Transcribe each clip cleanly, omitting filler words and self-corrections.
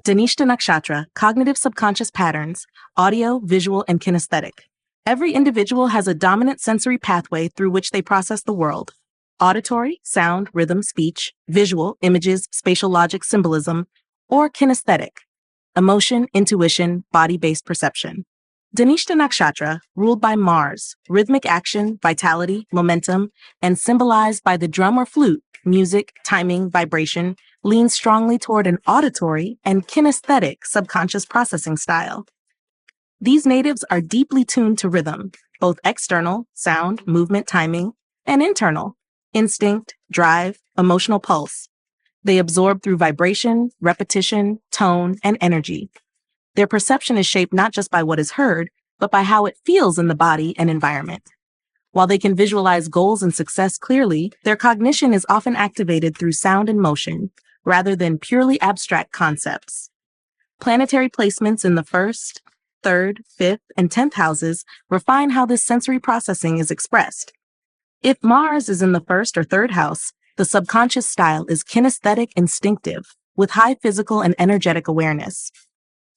Dhanishta Nakshatra, Cognitive Subconscious Patterns, Audio, Visual, and Kinesthetic. Every individual has a dominant sensory pathway through which they process the world. Auditory, sound, rhythm, speech; visual, images, spatial logic, symbolism; or kinesthetic, emotion, intuition, body-based perception. Dhanishta Nakshatra, ruled by Mars, rhythmic action, vitality, momentum, and symbolized by the drum or flute, music, timing, vibration, leans strongly toward an auditory and kinesthetic subconscious processing style. These natives are deeply tuned to rhythm, both external, sound, movement, timing, and internal, instinct, drive, emotional pulse. They absorb through vibration, repetition, tone, and energy. Their perception is shaped not just by what is heard, but by how it feels in the body and environment. While they can visualize goals and success clearly, their cognition is often activated through sound and motion, rather than purely abstract concepts. Planetary placements in the 1st, 3rd, 5th, and 10th houses refine how this sensory processing is expressed. If Mars is in the 1st or 3rd house, the subconscious style is kinesthetic instinctive, with high physical and energetic awareness.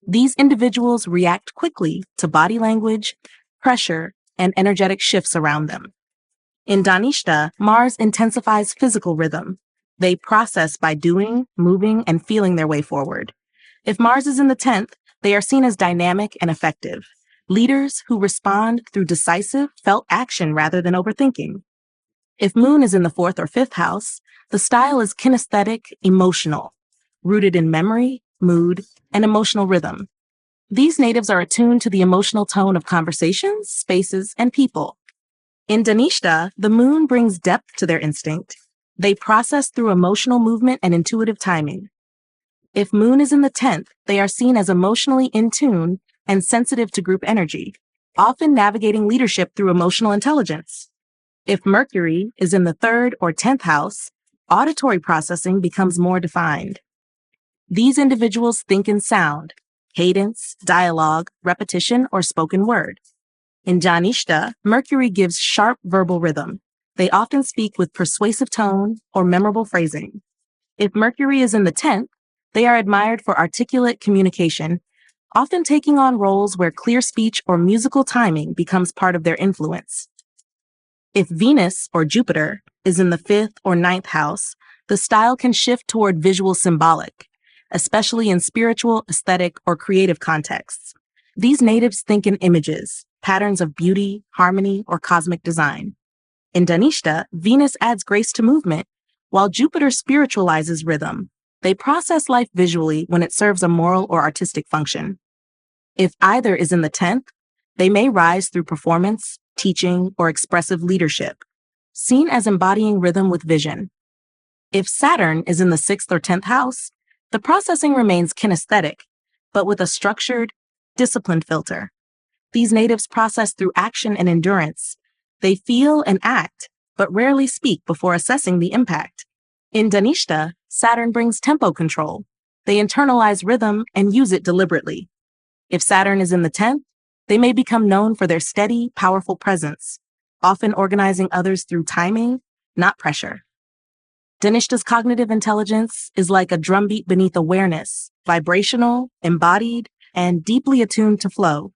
These individuals react quickly to body language, pressure, and energetic shifts around them. In Dhanishta, Mars intensifies physical rhythm. They process by doing, moving, and feeling their way forward. If Mars is in the 10th, they are seen as dynamic and effective, leaders who respond through decisive, felt action rather than overthinking. If Moon is in the 4th or 5th house, the style is kinesthetic, emotional, rooted in memory, mood, and emotional rhythm. These natives are attuned to the emotional tone of conversations, spaces, and people. In Dhanishta, the Moon brings depth to their instinct. They process through emotional movement and intuitive timing. If Moon is in the 10th, they are seen as emotionally in tune and sensitive to group energy, often navigating leadership through emotional intelligence. If Mercury is in the 3rd or 10th house, auditory processing becomes more defined. These individuals think in sound, cadence, dialogue, repetition, or spoken word. In Dhanishta, Mercury gives sharp verbal rhythm. They often speak with persuasive tone or memorable phrasing. If Mercury is in the 10th, they are admired for articulate communication, often taking on roles where clear speech or musical timing becomes part of their influence. If Venus or Jupiter is in the 5th or 9th house, the style can shift toward visual-symbolic, especially in spiritual, aesthetic, or creative contexts. These natives think in images, patterns of beauty, harmony, or cosmic design. In Dhanishta, Venus adds grace to movement, while Jupiter spiritualizes rhythm. They process life visually when it serves a moral or artistic function. If either is in the 10th, they may rise through performance, teaching, or expressive leadership, seen as embodying rhythm with vision. If Saturn is in the 6th or 10th house, the processing remains kinesthetic, but with a structured, disciplined filter. These natives process through action and endurance. They feel and act, but rarely speak before assessing the impact. In Dhanishta, Saturn brings tempo control. They internalize rhythm and use it deliberately. If Saturn is in the 10th, they may become known for their steady, powerful presence, often organizing others through timing, not pressure. Dhanishta's cognitive intelligence is like a drumbeat beneath awareness, vibrational, embodied, and deeply attuned to flow.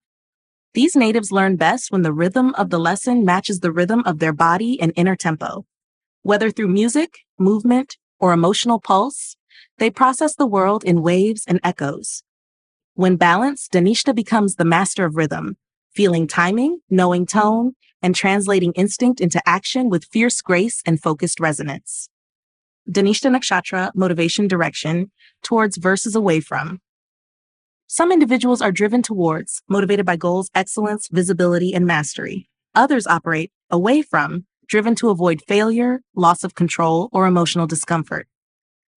These natives learn best when the rhythm of the lesson matches the rhythm of their body and inner tempo. Whether through music, movement, or emotional pulse, they process the world in waves and echoes. When balanced, Dhanishta becomes the master of rhythm, feeling timing, knowing tone, and translating instinct into action with fierce grace and focused resonance. Dhanishta Nakshatra, motivation direction, towards versus away from. Some individuals are driven towards, motivated by goals, excellence, visibility, and mastery. Others operate away from, driven to avoid failure, loss of control, or emotional discomfort.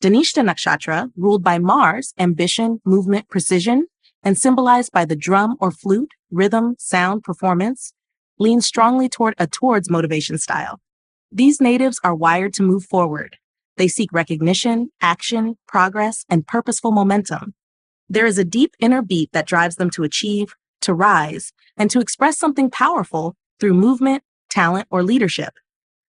Dhanishta Nakshatra, ruled by Mars, ambition, movement, precision, and symbolized by the drum or flute, rhythm, sound, performance, leans strongly towards motivation style. These natives are wired to move forward. They seek recognition, action, progress, and purposeful momentum. There is a deep inner beat that drives them to achieve, to rise, and to express something powerful through movement, talent, or leadership.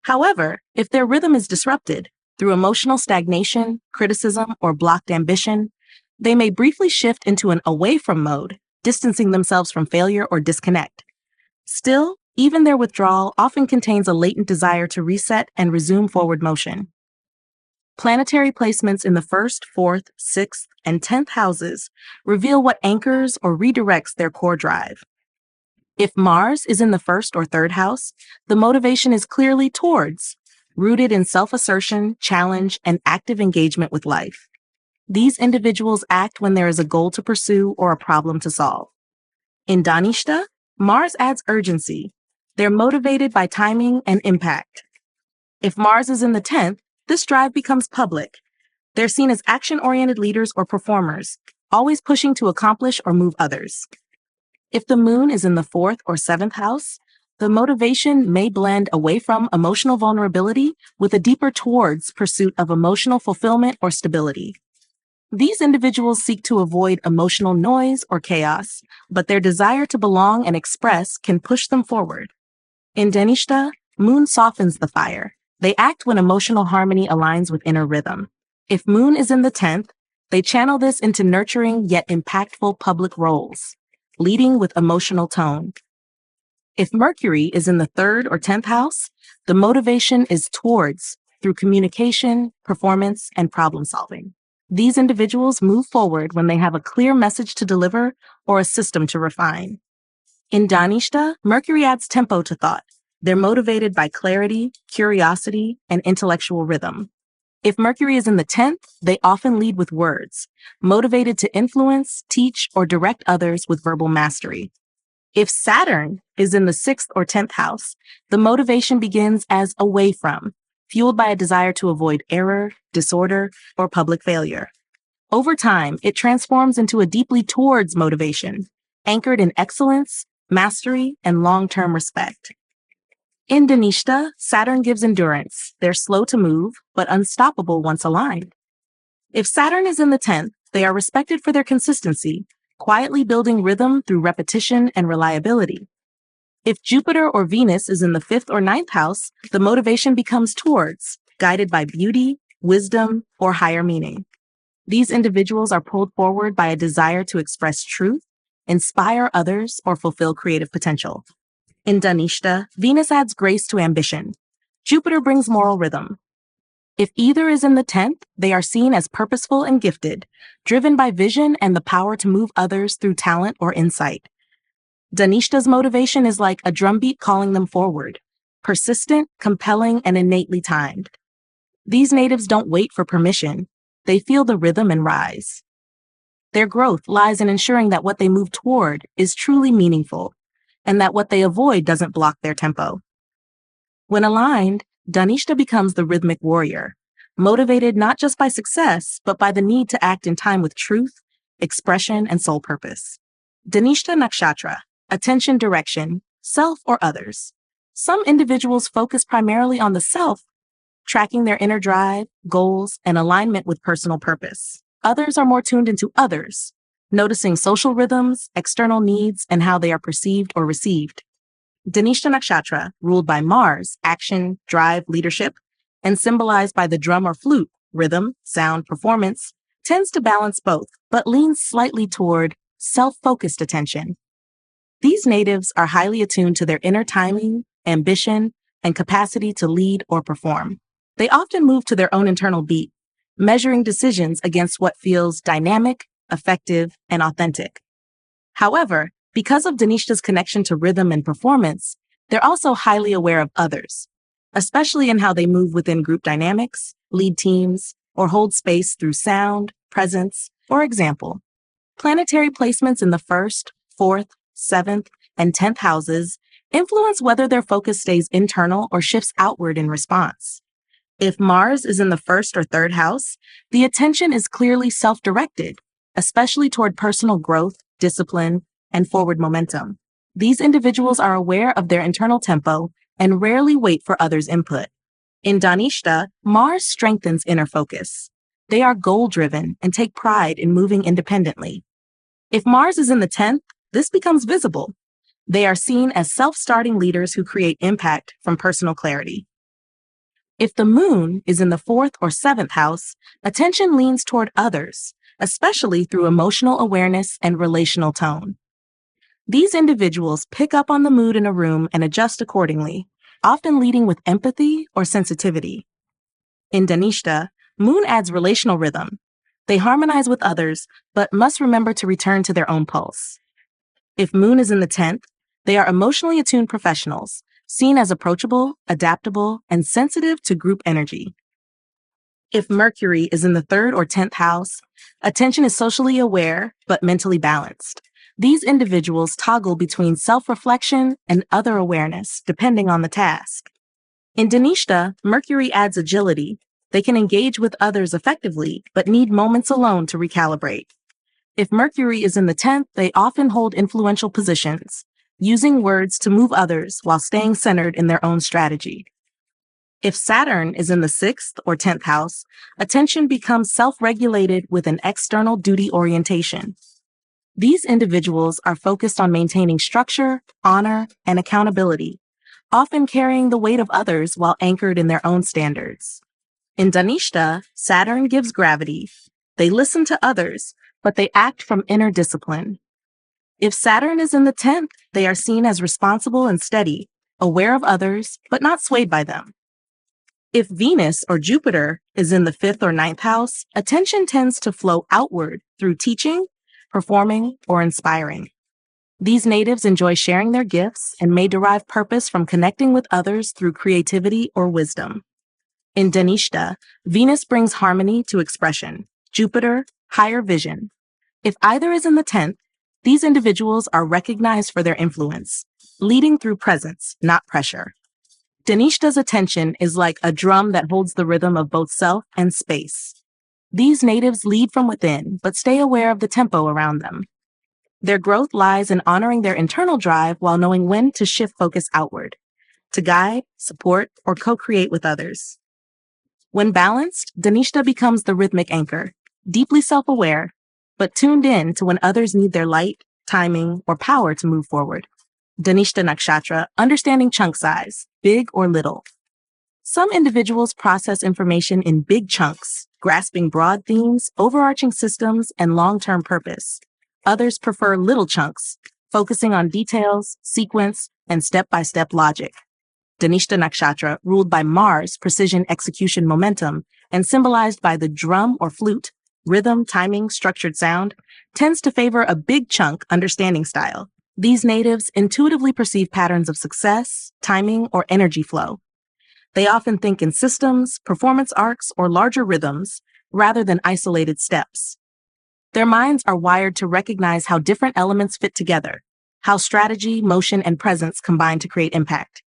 However, if their rhythm is disrupted through emotional stagnation, criticism, or blocked ambition, They may briefly shift into an away from mode, distancing themselves from failure or disconnect. Still, even their withdrawal often contains a latent desire to reset and resume forward motion. Planetary placements in the 1st, 4th, 6th, and 10th houses reveal what anchors or redirects their core drive. If Mars is in the 1st or 3rd house, the motivation is clearly towards, rooted in self-assertion, challenge, and active engagement with life. These individuals act when there is a goal to pursue or a problem to solve. In Dhanishta, Mars adds urgency. They're motivated by timing and impact. If Mars is in the 10th, this drive becomes public. They're seen as action-oriented leaders or performers, always pushing to accomplish or move others. If the moon is in the 4th or 7th house, the motivation may blend away from emotional vulnerability with a deeper towards pursuit of emotional fulfillment or stability. These individuals seek to avoid emotional noise or chaos, but their desire to belong and express can push them forward. In Dhanishta, moon softens the fire. They act when emotional harmony aligns with inner rhythm. If moon is in the 10th, they channel this into nurturing yet impactful public roles, leading with emotional tone. If Mercury is in the 3rd or 10th house, the motivation is towards, through communication, performance, and problem solving. These individuals move forward when they have a clear message to deliver or a system to refine. In Dhanishta, Mercury adds tempo to thought. They're motivated by clarity, curiosity, and intellectual rhythm. If Mercury is in the 10th, they often lead with words, motivated to influence, teach, or direct others with verbal mastery. If Saturn is in the 6th or 10th house, the motivation begins as away from, fueled by a desire to avoid error, disorder, or public failure. Over time, it transforms into a deeply towards motivation, anchored in excellence, mastery, and long-term respect. In Dhanishta, Saturn gives endurance. They're slow to move, but unstoppable once aligned. If Saturn is in the 10th, they are respected for their consistency, quietly building rhythm through repetition and reliability. If Jupiter or Venus is in the 5th or 9th house, the motivation becomes towards, guided by beauty, wisdom, or higher meaning. These individuals are pulled forward by a desire to express truth, inspire others, or fulfill creative potential. In Dhanishta, Venus adds grace to ambition. Jupiter brings moral rhythm. If either is in the 10th, they are seen as purposeful and gifted, driven by vision and the power to move others through talent or insight. Dhanishta's motivation is like a drumbeat calling them forward, persistent, compelling, and innately timed. These natives don't wait for permission. They feel the rhythm and rise. Their growth lies in ensuring that what they move toward is truly meaningful, and that what they avoid doesn't block their tempo. When aligned, Dhanishta becomes the rhythmic warrior, motivated not just by success, but by the need to act in time with truth, expression, and soul purpose. Dhanishta Nakshatra, attention direction, self or others. Some individuals focus primarily on the self, tracking their inner drive, goals, and alignment with personal purpose. Others are more tuned into others, noticing social rhythms, external needs, and how they are perceived or received. Dhanishta Nakshatra, ruled by Mars, action, drive, leadership, and symbolized by the drum or flute, rhythm, sound, performance, tends to balance both, but leans slightly toward self-focused attention. These natives are highly attuned to their inner timing, ambition, and capacity to lead or perform. They often move to their own internal beat, measuring decisions against what feels dynamic, effective, and authentic. However, because of Dhanishta's connection to rhythm and performance, they're also highly aware of others, especially in how they move within group dynamics, lead teams, or hold space through sound, presence, or example. Planetary placements in the 1st, 4th, 7th, and 10th houses influence whether their focus stays internal or shifts outward in response. If Mars is in the 1st or 3rd house, the attention is clearly self-directed, especially toward personal growth, discipline, and forward momentum. These individuals are aware of their internal tempo and rarely wait for others' input. In Dhanishta, Mars strengthens inner focus. They are goal-driven and take pride in moving independently. If Mars is in the 10th, this becomes visible. They are seen as self-starting leaders who create impact from personal clarity. If the moon is in the 4th or 7th house, attention leans toward others, especially through emotional awareness and relational tone. These individuals pick up on the mood in a room and adjust accordingly, often leading with empathy or sensitivity. In Dhanishta, moon adds relational rhythm. They harmonize with others, but must remember to return to their own pulse. If moon is in the 10th, they are emotionally attuned professionals, seen as approachable, adaptable, and sensitive to group energy. If Mercury is in the 3rd or 10th house, attention is socially aware but mentally balanced. These individuals toggle between self-reflection and other awareness, depending on the task. In Dhanishta, Mercury adds agility. They can engage with others effectively, but need moments alone to recalibrate. If Mercury is in the 10th, they often hold influential positions, using words to move others while staying centered in their own strategy. If Saturn is in the 6th or 10th house, attention becomes self-regulated with an external duty orientation. These individuals are focused on maintaining structure, honor, and accountability, often carrying the weight of others while anchored in their own standards. In Dhanishta, Saturn gives gravity. They listen to others, but they act from inner discipline. If Saturn is in the 10th, they are seen as responsible and steady, aware of others, but not swayed by them. If Venus or Jupiter is in the 5th or 9th house, attention tends to flow outward through teaching, performing, or inspiring. These natives enjoy sharing their gifts and may derive purpose from connecting with others through creativity or wisdom. In Dhanishta, Venus brings harmony to expression, Jupiter, higher vision. If either is in the 10th, these individuals are recognized for their influence, leading through presence, not pressure. Dhanishta's attention is like a drum that holds the rhythm of both self and space. These natives lead from within, but stay aware of the tempo around them. Their growth lies in honoring their internal drive while knowing when to shift focus outward, to guide, support, or co-create with others. When balanced, Dhanishta becomes the rhythmic anchor, deeply self-aware, but tuned in to when others need their light, timing, or power to move forward. Dhanishta Nakshatra, understanding chunk size, big or little. Some individuals process information in big chunks, grasping broad themes, overarching systems, and long-term purpose. Others prefer little chunks, focusing on details, sequence, and step-by-step logic. Dhanishta Nakshatra, ruled by Mars, precision, execution, momentum, and symbolized by the drum or flute, rhythm, timing, structured sound, tends to favor a big chunk understanding style. These natives intuitively perceive patterns of success, timing, or energy flow. They often think in systems, performance arcs, or larger rhythms, rather than isolated steps. Their minds are wired to recognize how different elements fit together, how strategy, motion, and presence combine to create impact.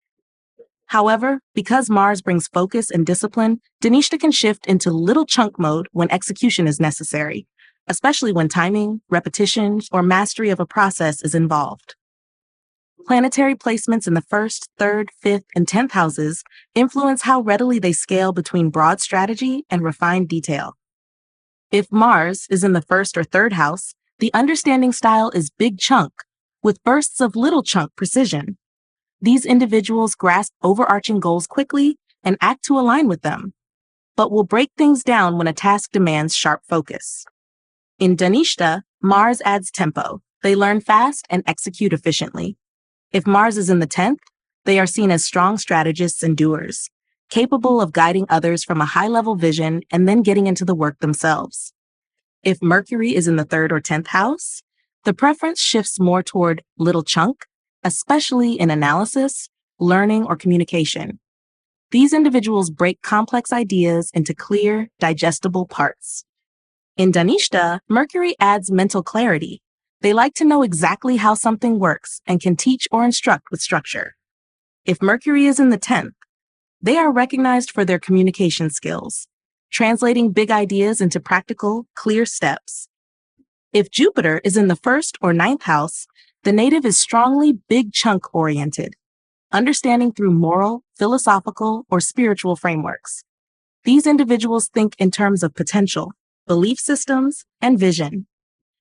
However, because Mars brings focus and discipline, Dhanishta can shift into little chunk mode when execution is necessary, especially when timing, repetition, or mastery of a process is involved. Planetary placements in the 1st, 3rd, 5th, and 10th houses influence how readily they scale between broad strategy and refined detail. If Mars is in the 1st or 3rd house, the understanding style is big chunk, with bursts of little chunk precision. These individuals grasp overarching goals quickly and act to align with them, but will break things down when a task demands sharp focus. In Dhanishta, Mars adds tempo. They learn fast and execute efficiently. If Mars is in the 10th, they are seen as strong strategists and doers, capable of guiding others from a high-level vision and then getting into the work themselves. If Mercury is in the 3rd or 10th house, the preference shifts more toward little chunk, especially in analysis, learning, or communication. These individuals break complex ideas into clear, digestible parts. In Dhanishta, Mercury adds mental clarity. They like to know exactly how something works and can teach or instruct with structure. If Mercury is in the 10th, they are recognized for their communication skills, translating big ideas into practical, clear steps. If Jupiter is in the 1st or 9th house, the native is strongly big chunk oriented, understanding through moral, philosophical, or spiritual frameworks. These individuals think in terms of potential, belief systems, and vision.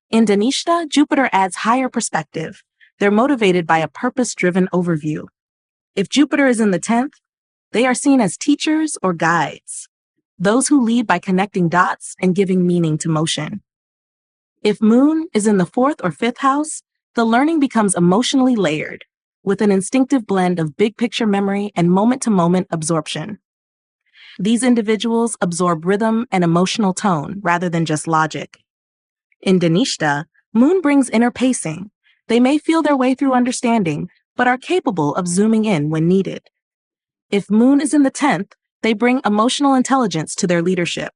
In Dhanishta, Jupiter adds higher perspective. They're motivated by a purpose-driven overview. If Jupiter is in the 10th, they are seen as teachers or guides, those who lead by connecting dots and giving meaning to motion. If Moon is in the fourth or fifth house, the learning becomes emotionally layered, with an instinctive blend of big picture memory and moment-to-moment absorption. These individuals absorb rhythm and emotional tone rather than just logic. In Dhanishta, Moon brings inner pacing. They may feel their way through understanding, but are capable of zooming in when needed. If Moon is in the 10th, they bring emotional intelligence to their leadership,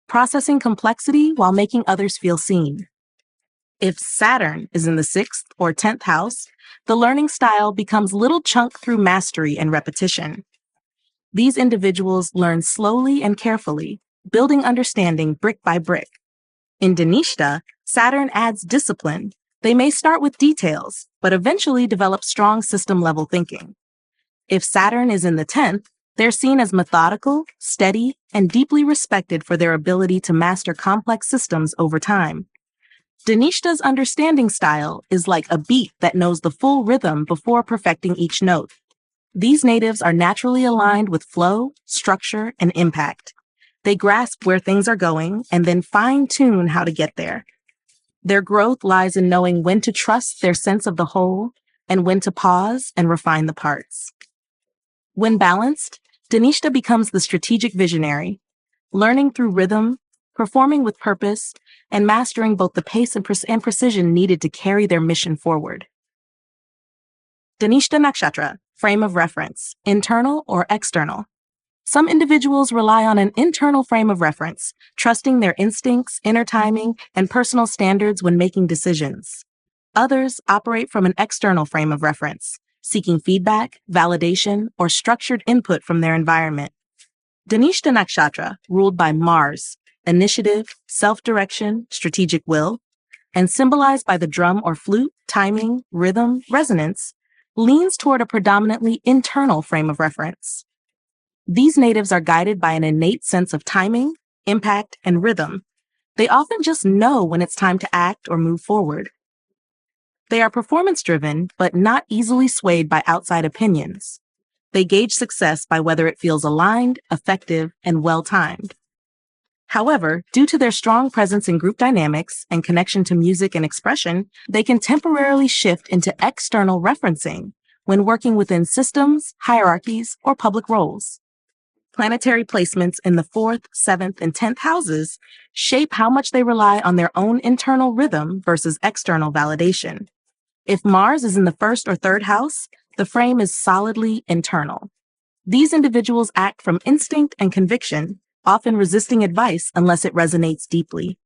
processing complexity while making others feel seen. If Saturn is in the 6th or 10th house, the learning style becomes little chunk through mastery and repetition. These individuals learn slowly and carefully, building understanding brick by brick. In Dhanishta, Saturn adds discipline. They may start with details, but eventually develop strong system-level thinking. If Saturn is in the 10th, they're seen as methodical, steady, and deeply respected for their ability to master complex systems over time. Dhanishta's understanding style is like a beat that knows the full rhythm before perfecting each note. These natives are naturally aligned with flow, structure, and impact. They grasp where things are going and then fine-tune how to get there. Their growth lies in knowing when to trust their sense of the whole and when to pause and refine the parts. When balanced, Dhanishta becomes the strategic visionary, learning through rhythm, performing with purpose, and mastering both the pace and precision needed to carry their mission forward. Dhanishta Nakshatra, frame of reference, internal or external. Some individuals rely on an internal frame of reference, trusting their instincts, inner timing, and personal standards when making decisions. Others operate from an external frame of reference, seeking feedback, validation, or structured input from their environment. Dhanishta Nakshatra, ruled by Mars, initiative, self-direction, strategic will, and symbolized by the drum or flute, timing, rhythm, resonance, leans toward a predominantly internal frame of reference. These natives are guided by an innate sense of timing, impact, and rhythm. They often just know when it's time to act or move forward. They are performance-driven, but not easily swayed by outside opinions. They gauge success by whether it feels aligned, effective, and well-timed. However, due to their strong presence in group dynamics and connection to music and expression, they can temporarily shift into external referencing when working within systems, hierarchies, or public roles. Planetary placements in the 4th, 7th, and 10th houses shape how much they rely on their own internal rhythm versus external validation. If Mars is in the 1st or 3rd house, the frame is solidly internal. These individuals act from instinct and conviction, often resisting advice unless it resonates deeply.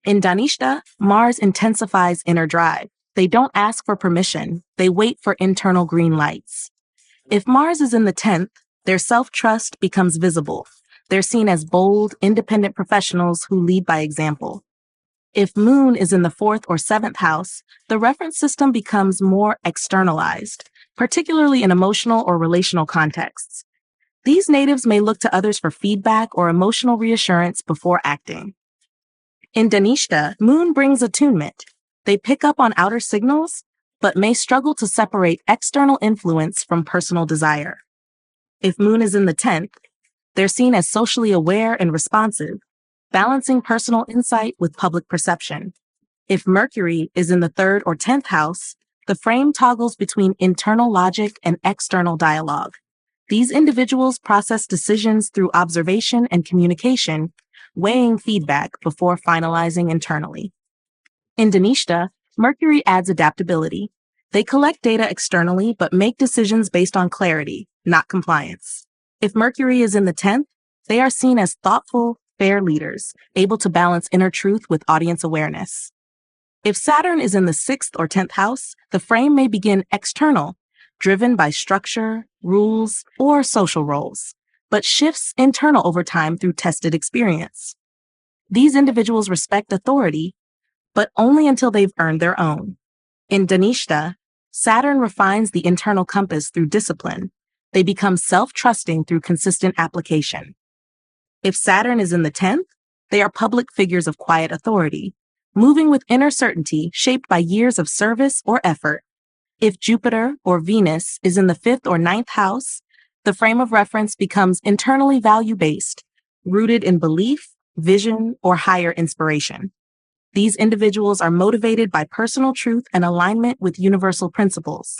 In Dhanishta, Mars intensifies inner drive. They don't ask for permission, they wait for internal green lights. If Mars is in the 10th, their self-trust becomes visible. They're seen as bold, independent professionals who lead by example. If Moon is in the 4th or 7th house, the reference system becomes more externalized, particularly in emotional or relational contexts. These natives may look to others for feedback or emotional reassurance before acting. In Dhanishta, Moon brings attunement. They pick up on outer signals, but may struggle to separate external influence from personal desire. If Moon is in the 10th, they're seen as socially aware and responsive, balancing personal insight with public perception. If Mercury is in the 3rd or 10th house, the frame toggles between internal logic and external dialogue. These individuals process decisions through observation and communication, weighing feedback before finalizing internally. In Dhanishta, Mercury adds adaptability. They collect data externally but make decisions based on clarity, not compliance. If Mercury is in the 10th, they are seen as thoughtful, fair leaders, able to balance inner truth with audience awareness. If Saturn is in the 6th or 10th house, the frame may begin external, driven by structure, rules, or social roles, but shifts internal over time through tested experience. These individuals respect authority, but only until they've earned their own. In Dhanishta, Saturn refines the internal compass through discipline. They become self-trusting through consistent application. If Saturn is in the 10th, they are public figures of quiet authority, moving with inner certainty shaped by years of service or effort. If Jupiter or Venus is in the 5th or 9th house, the frame of reference becomes internally value-based, rooted in belief, vision, or higher inspiration. These individuals are motivated by personal truth and alignment with universal principles.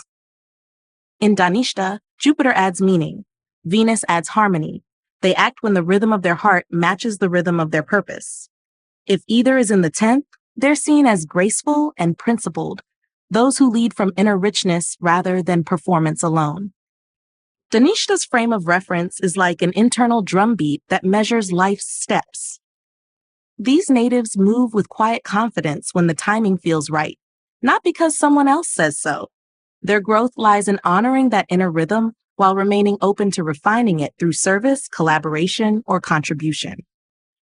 In Dhanishta, Jupiter adds meaning. Venus adds harmony. They act when the rhythm of their heart matches the rhythm of their purpose. If either is in the 10th, they're seen as graceful and principled, those who lead from inner richness rather than performance alone. Dhanishta's frame of reference is like an internal drumbeat that measures life's steps. These natives move with quiet confidence when the timing feels right, not because someone else says so. Their growth lies in honoring that inner rhythm while remaining open to refining it through service, collaboration, or contribution.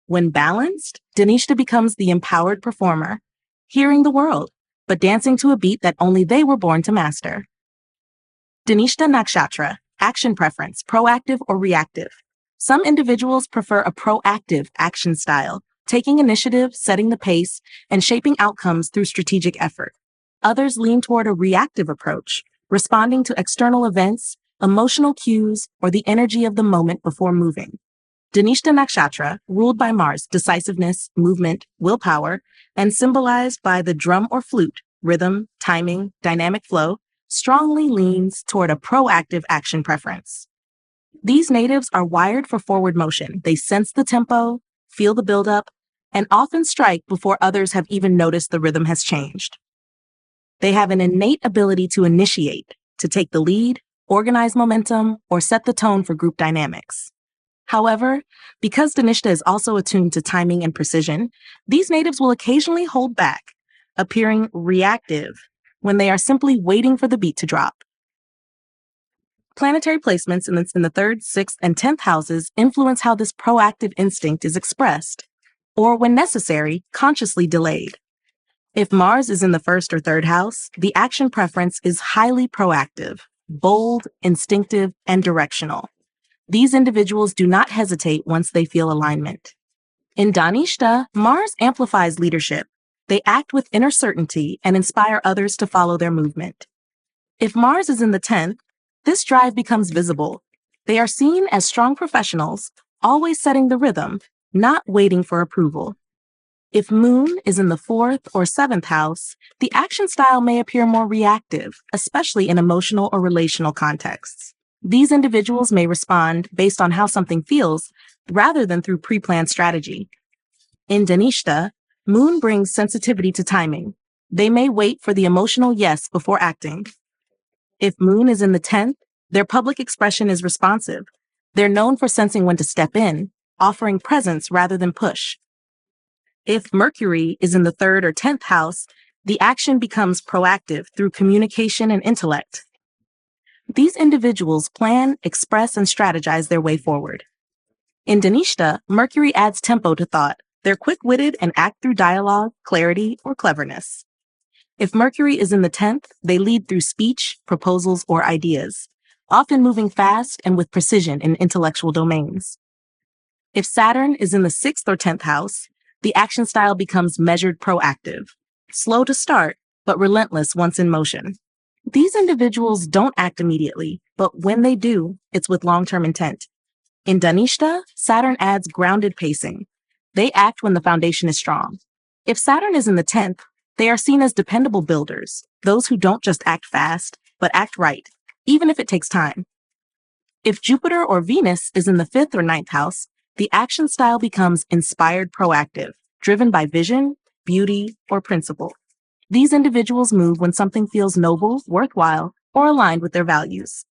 When balanced, Dhanishta becomes the empowered performer, hearing the world, but dancing to a beat that only they were born to master. Dhanishta Nakshatra, action preference, proactive or reactive. Some individuals prefer a proactive action style, taking initiative, setting the pace, and shaping outcomes through strategic effort. Others lean toward a reactive approach, responding to external events, emotional cues, or the energy of the moment before moving. Dhanishta Nakshatra, ruled by Mars, decisiveness, movement, willpower, and symbolized by the drum or flute, rhythm, timing, dynamic flow, strongly leans toward a proactive action preference. These natives are wired for forward motion. They sense the tempo, feel the buildup, and often strike before others have even noticed the rhythm has changed. They have an innate ability to initiate, to take the lead, organize momentum, or set the tone for group dynamics. However, because Dhanishta is also attuned to timing and precision, these natives will occasionally hold back, appearing reactive when they are simply waiting for the beat to drop. Planetary placements in the 3rd, 6th, and 10th houses influence how this proactive instinct is expressed, or when necessary, consciously delayed. If Mars is in the 1st or 3rd house, the action preference is highly proactive, bold, instinctive, and directional. These individuals do not hesitate once they feel alignment. In Dhanishta, Mars amplifies leadership. They act with inner certainty and inspire others to follow their movement. If Mars is in the 10th, this drive becomes visible. They are seen as strong professionals, always setting the rhythm, not waiting for approval. If Moon is in the 4th or 7th house, the action style may appear more reactive, especially in emotional or relational contexts. These individuals may respond based on how something feels rather than through pre-planned strategy. In Dhanishta, Moon brings sensitivity to timing. They may wait for the emotional yes before acting. If Moon is in the 10th, their public expression is responsive. They're known for sensing when to step in, offering presence rather than push. If Mercury is in the 3rd or 10th house, the action becomes proactive through communication and intellect. These individuals plan, express, and strategize their way forward. In Dhanishta, Mercury adds tempo to thought. They're quick-witted and act through dialogue, clarity, or cleverness. If Mercury is in the 10th, they lead through speech, proposals, or ideas, often moving fast and with precision in intellectual domains. If Saturn is in the 6th or 10th house, the action style becomes measured proactive, slow to start, but relentless once in motion. These individuals don't act immediately, but when they do, it's with long-term intent. In Dhanishta, Saturn adds grounded pacing. They act when the foundation is strong. If Saturn is in the 10th, they are seen as dependable builders, those who don't just act fast, but act right, even if it takes time. If Jupiter or Venus is in the 5th or 9th house, the action style becomes inspired proactive, driven by vision, beauty, or principle. These individuals move when something feels noble, worthwhile, or aligned with their values.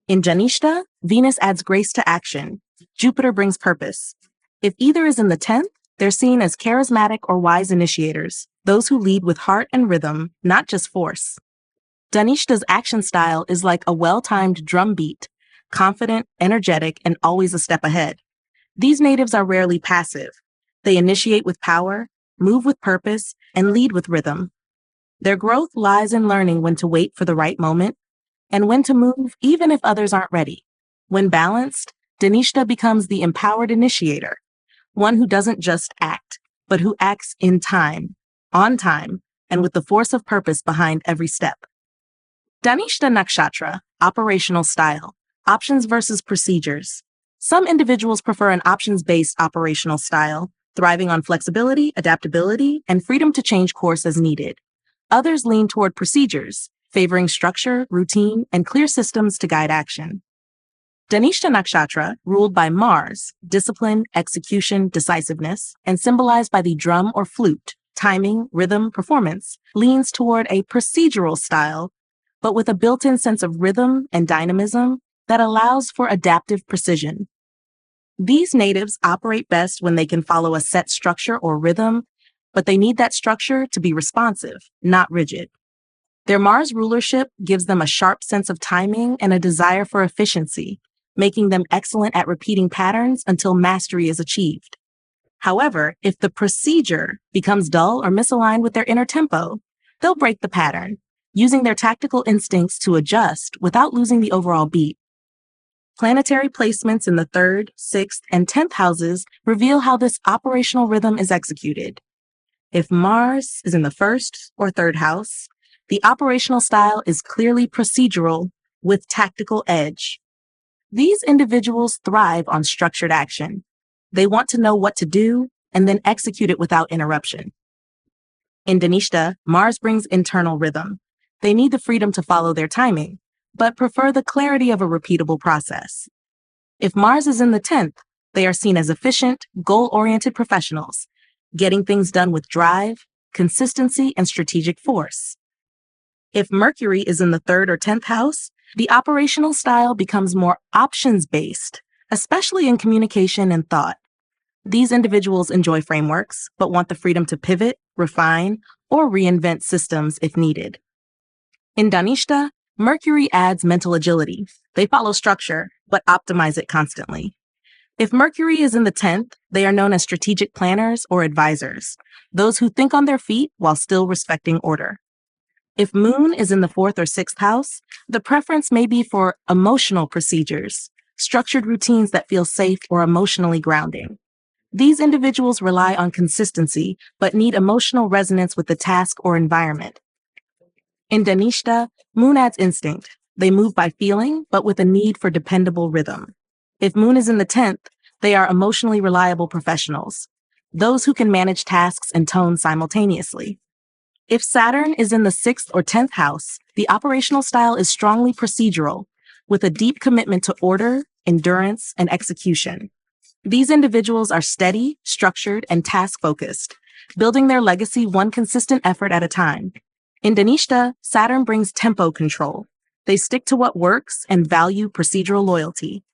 In Dhanishta, Venus adds grace to action. Jupiter brings purpose. If either is in the 10th, they're seen as charismatic or wise initiators, those who lead with heart and rhythm, not just force. Dhanishta's action style is like a well-timed drum beat, confident, energetic, and always a step ahead. These natives are rarely passive. They initiate with power, move with purpose, and lead with rhythm. Their growth lies in learning when to wait for the right moment and when to move even if others aren't ready. When balanced, Dhanishta becomes the empowered initiator, one who doesn't just act, but who acts in time, on time, and with the force of purpose behind every step. Dhanishta Nakshatra, operational style, options versus procedures. Some individuals prefer an options-based operational style, thriving on flexibility, adaptability, and freedom to change course as needed. Others lean toward procedures, favoring structure, routine, and clear systems to guide action. Dhanishta Nakshatra, ruled by Mars, discipline, execution, decisiveness, and symbolized by the drum or flute, timing, rhythm, performance, leans toward a procedural style, but with a built-in sense of rhythm and dynamism that allows for adaptive precision. These natives operate best when they can follow a set structure or rhythm, but they need that structure to be responsive, not rigid. Their Mars rulership gives them a sharp sense of timing and a desire for efficiency, making them excellent at repeating patterns until mastery is achieved. However, if the procedure becomes dull or misaligned with their inner tempo, they'll break the pattern, using their tactical instincts to adjust without losing the overall beat. Planetary placements in the 3rd, 6th, and 10th houses reveal how this operational rhythm is executed. If Mars is in the 1st or 3rd house, the operational style is clearly procedural with tactical edge. These individuals thrive on structured action. They want to know what to do and then execute it without interruption. In Dhanishta, Mars brings internal rhythm. They need the freedom to follow their timing, but prefer the clarity of a repeatable process. If Mars is in the 10th, they are seen as efficient, goal-oriented professionals, getting things done with drive, consistency, and strategic force. If Mercury is in the 3rd or 10th house, the operational style becomes more options-based, especially in communication and thought. These individuals enjoy frameworks, but want the freedom to pivot, refine, or reinvent systems if needed. In Dhanishta, Mercury adds mental agility. They follow structure, but optimize it constantly. If Mercury is in the 10th, they are known as strategic planners or advisors, those who think on their feet while still respecting order. If Moon is in the 4th or 6th house, the preference may be for emotional procedures, structured routines that feel safe or emotionally grounding. These individuals rely on consistency, but need emotional resonance with the task or environment. In Dhanishta, Moon adds instinct. They move by feeling, but with a need for dependable rhythm. If Moon is in the 10th, they are emotionally reliable professionals, those who can manage tasks and tone simultaneously. If Saturn is in the 6th or 10th house, the operational style is strongly procedural, with a deep commitment to order, endurance, and execution. These individuals are steady, structured, and task-focused, building their legacy one consistent effort at a time. In Dhanishta, Saturn brings tempo control. They stick to what works and value procedural loyalty.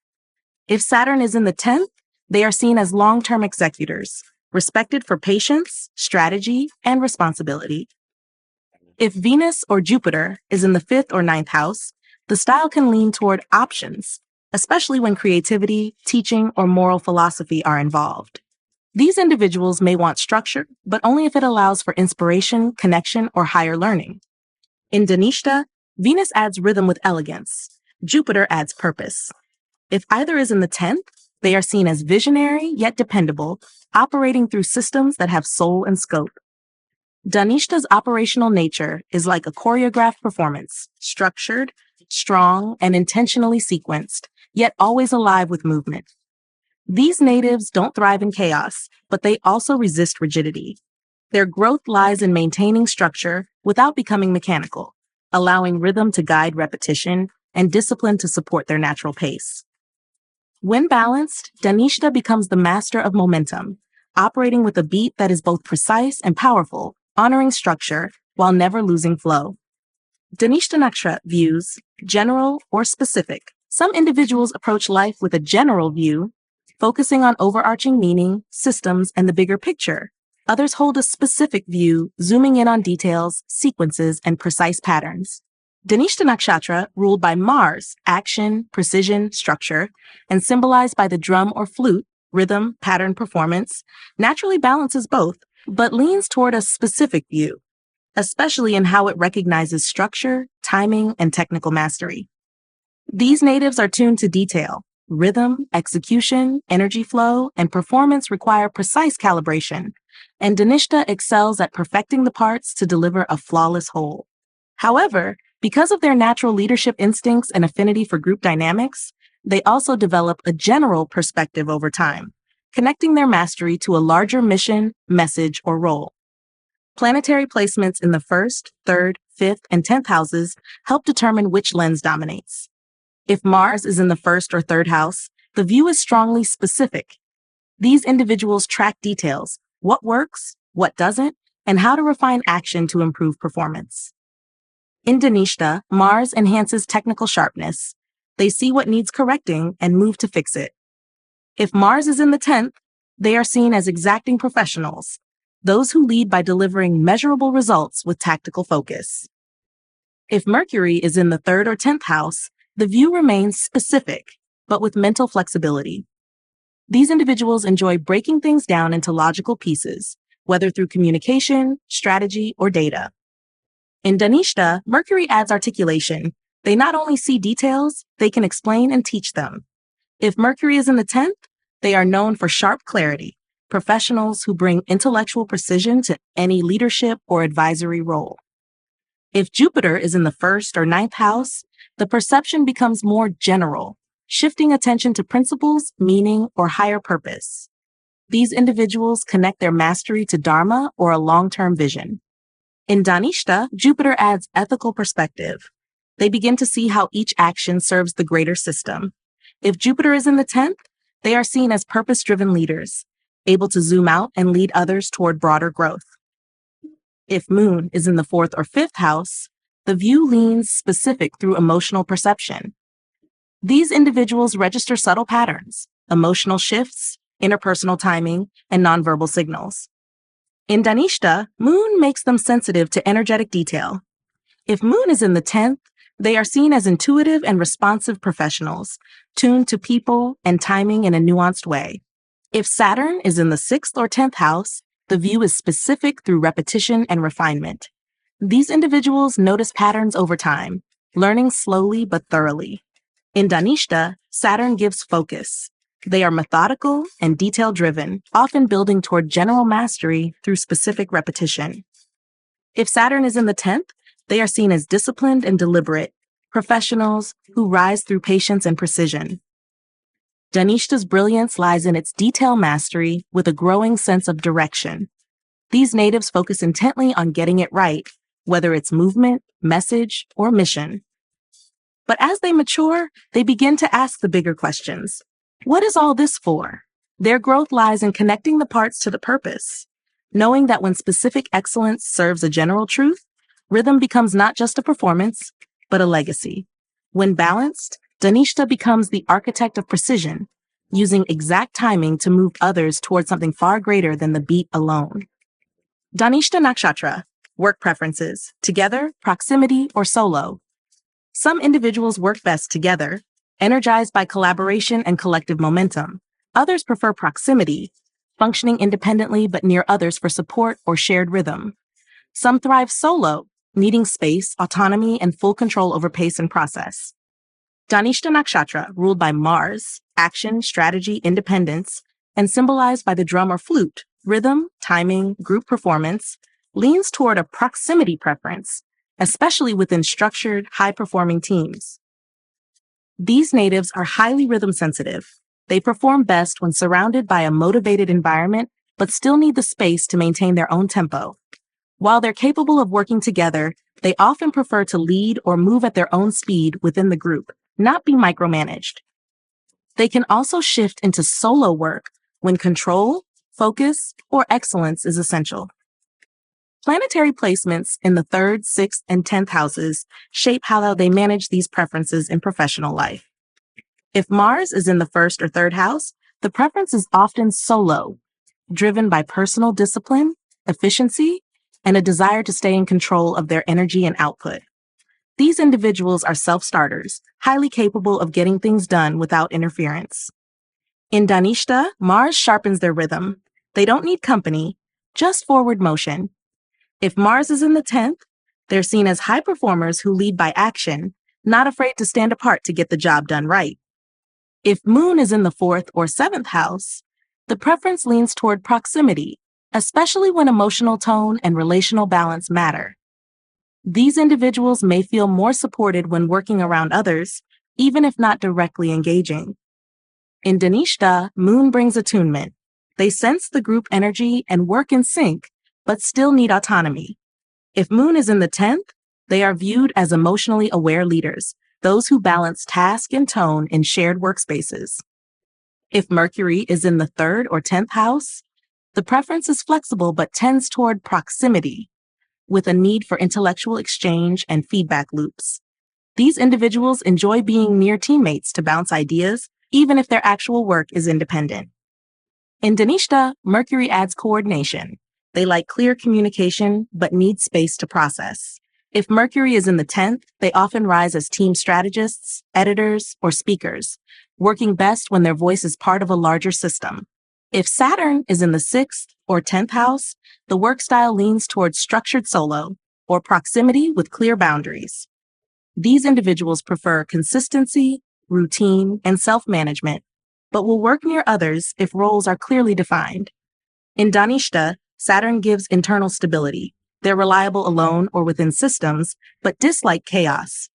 If Saturn is in the 10th, they are seen as long-term executors, respected for patience, strategy, and responsibility. If Venus or Jupiter is in the 5th or 9th house, the style can lean toward options, especially when creativity, teaching, or moral philosophy are involved. These individuals may want structure, but only if it allows for inspiration, connection, or higher learning. In Dhanishta, Venus adds rhythm with elegance. Jupiter adds purpose. If either is in the 10th, they are seen as visionary yet dependable, operating through systems that have soul and scope. Dhanishta's operational nature is like a choreographed performance, structured, strong, and intentionally sequenced, yet always alive with movement. These natives don't thrive in chaos, but they also resist rigidity. Their growth lies in maintaining structure without becoming mechanical, allowing rhythm to guide repetition and discipline to support their natural pace. When balanced, Dhanishta becomes the master of momentum, operating with a beat that is both precise and powerful, honoring structure while never losing flow. Dhanishta Nakshatra views, general or specific. Some individuals approach life with a general view, focusing on overarching meaning, systems, and the bigger picture. Others hold a specific view, zooming in on details, sequences, and precise patterns. Dhanishta Nakshatra, ruled by Mars, action, precision, structure, and symbolized by the drum or flute, rhythm, pattern, performance, naturally balances both, but leans toward a specific view, especially in how it recognizes structure, timing, and technical mastery. These natives are tuned to detail. Rhythm, execution, energy flow, and performance require precise calibration, and Dhanishta excels at perfecting the parts to deliver a flawless whole. However, because of their natural leadership instincts and affinity for group dynamics, they also develop a general perspective over time, connecting their mastery to a larger mission, message, or role. Planetary placements in the 1st, 3rd, 5th, and 10th houses help determine which lens dominates. If Mars is in the 1st or 3rd house, the view is strongly specific. These individuals track details, what works, what doesn't, and how to refine action to improve performance. In Dhanishta, Mars enhances technical sharpness. They see what needs correcting and move to fix it. If Mars is in the 10th, they are seen as exacting professionals, those who lead by delivering measurable results with tactical focus. If Mercury is in the 3rd or 10th house, the view remains specific, but with mental flexibility. These individuals enjoy breaking things down into logical pieces, whether through communication, strategy, or data. In Dhanishta, Mercury adds articulation. They not only see details, they can explain and teach them. If Mercury is in the 10th, they are known for sharp clarity, professionals who bring intellectual precision to any leadership or advisory role. If Jupiter is in the 1st or 9th house, the perception becomes more general, shifting attention to principles, meaning, or higher purpose. These individuals connect their mastery to Dharma or a long-term vision. In Dhanishta, Jupiter adds ethical perspective. They begin to see how each action serves the greater system. If Jupiter is in the 10th, they are seen as purpose-driven leaders, able to zoom out and lead others toward broader growth. If Moon is in the 4th or 5th house, the view leans specific through emotional perception. These individuals register subtle patterns, emotional shifts, interpersonal timing, and nonverbal signals. In Dhanishta, Moon makes them sensitive to energetic detail. If Moon is in the 10th, they are seen as intuitive and responsive professionals, tuned to people and timing in a nuanced way. If Saturn is in the 6th or 10th house, the view is specific through repetition and refinement. These individuals notice patterns over time, learning slowly but thoroughly. In Dhanishta, Saturn gives focus. They are methodical and detail-driven, often building toward general mastery through specific repetition. If Saturn is in the 10th, they are seen as disciplined and deliberate, professionals who rise through patience and precision. Dhanishta's brilliance lies in its detail mastery with a growing sense of direction. These natives focus intently on getting it right, whether it's movement, message, or mission. But as they mature, they begin to ask the bigger questions. What is all this for? Their growth lies in connecting the parts to the purpose. Knowing that when specific excellence serves a general truth, rhythm becomes not just a performance, but a legacy. When balanced, Dhanishta becomes the architect of precision, using exact timing to move others toward something far greater than the beat alone. Dhanishta Nakshatra, work preferences, together, proximity, or solo. Some individuals work best together, energized by collaboration and collective momentum. Others prefer proximity, functioning independently but near others for support or shared rhythm. Some thrive solo, needing space, autonomy, and full control over pace and process. Dhanishta Nakshatra, ruled by Mars, action, strategy, independence, and symbolized by the drum or flute, rhythm, timing, group performance, leans toward a proximity preference, especially within structured, high-performing teams. These natives are highly rhythm sensitive. They perform best when surrounded by a motivated environment, but still need the space to maintain their own tempo. While they're capable of working together, they often prefer to lead or move at their own speed within the group, not be micromanaged. They can also shift into solo work when control, focus, or excellence is essential. Planetary placements in the 3rd, 6th, and 10th houses shape how they manage these preferences in professional life. If Mars is in the 1st or 3rd house, the preference is often solo, driven by personal discipline, efficiency, and a desire to stay in control of their energy and output. These individuals are self-starters, highly capable of getting things done without interference. In Dhanishta, Mars sharpens their rhythm. They don't need company, just forward motion. If Mars is in the 10th, they're seen as high performers who lead by action, not afraid to stand apart to get the job done right. If Moon is in the 4th or 7th house, the preference leans toward proximity, especially when emotional tone and relational balance matter. These individuals may feel more supported when working around others, even if not directly engaging. In Dhanishta, Moon brings attunement. They sense the group energy and work in sync, but still need autonomy. If Moon is in the 10th, they are viewed as emotionally aware leaders, those who balance task and tone in shared workspaces. If Mercury is in the 3rd or 10th house, the preference is flexible but tends toward proximity, with a need for intellectual exchange and feedback loops. These individuals enjoy being near teammates to bounce ideas, even if their actual work is independent. In Dhanishta, Mercury adds coordination. They like clear communication, but need space to process. If Mercury is in the 10th, they often rise as team strategists, editors, or speakers, working best when their voice is part of a larger system. If Saturn is in the 6th or 10th house, the work style leans towards structured solo, or proximity with clear boundaries. These individuals prefer consistency, routine, and self-management, but will work near others if roles are clearly defined. In Dhanishta, Saturn gives internal stability. They're reliable alone or within systems, but dislike chaos.